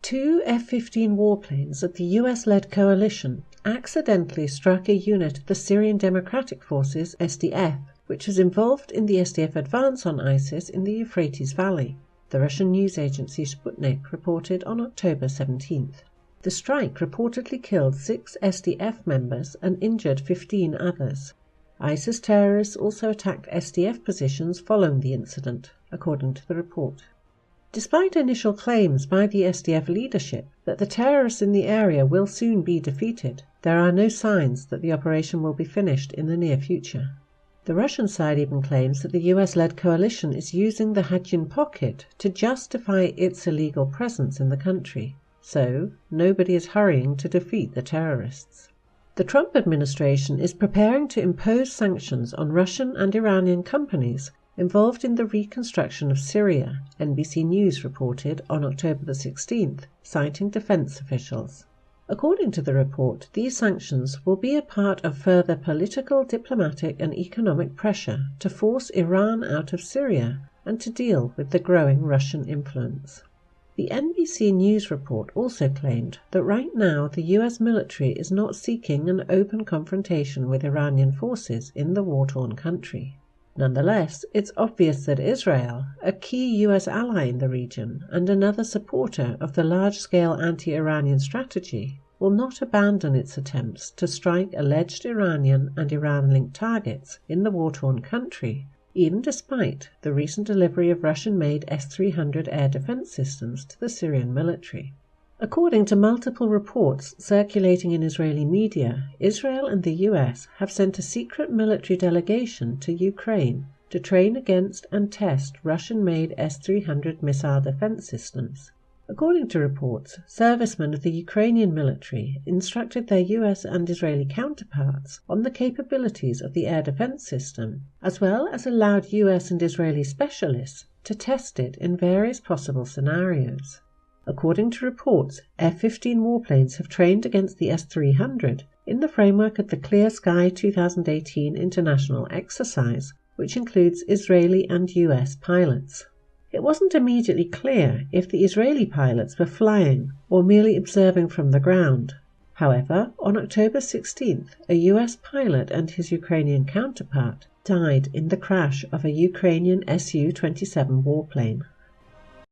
Two F-15 warplanes of the US-led coalition accidentally struck a unit of the Syrian Democratic Forces, SDF, which was involved in the SDF advance on ISIS in the Euphrates Valley, the Russian news agency Sputnik reported on October 17th. The strike reportedly killed 6 SDF members and injured 15 others. ISIS terrorists also attacked SDF positions following the incident, according to the report. Despite initial claims by the SDF leadership that the terrorists in the area will soon be defeated, there are no signs that the operation will be finished in the near future. The Russian side even claims that the US-led coalition is using the Hajin pocket to justify its illegal presence in the country, so nobody is hurrying to defeat the terrorists. The Trump administration is preparing to impose sanctions on Russian and Iranian companies involved in the reconstruction of Syria, NBC News reported on October 16th, citing defense officials. According to the report, these sanctions will be a part of further political, diplomatic and economic pressure to force Iran out of Syria and to deal with the growing Russian influence. The NBC News report also claimed that right now the US military is not seeking an open confrontation with Iranian forces in the war-torn country. Nonetheless, it's obvious that Israel, a key US ally in the region and another supporter of the large-scale anti-Iranian strategy, will not abandon its attempts to strike alleged Iranian and Iran-linked targets in the war-torn country, even despite the recent delivery of Russian-made S-300 air defense systems to the Syrian military. According to multiple reports circulating in Israeli media, Israel and the US have sent a secret military delegation to Ukraine to train against and test Russian-made S-300 missile defense systems. According to reports, servicemen of the Ukrainian military instructed their US and Israeli counterparts on the capabilities of the air defense system, as well as allowed US and Israeli specialists to test it in various possible scenarios. According to reports, F-15 warplanes have trained against the S-300 in the framework of the Clear Sky 2018 international exercise, which includes Israeli and US pilots. It wasn't immediately clear if the Israeli pilots were flying or merely observing from the ground. However, on October 16th, a US pilot and his Ukrainian counterpart died in the crash of a Ukrainian Su-27 warplane.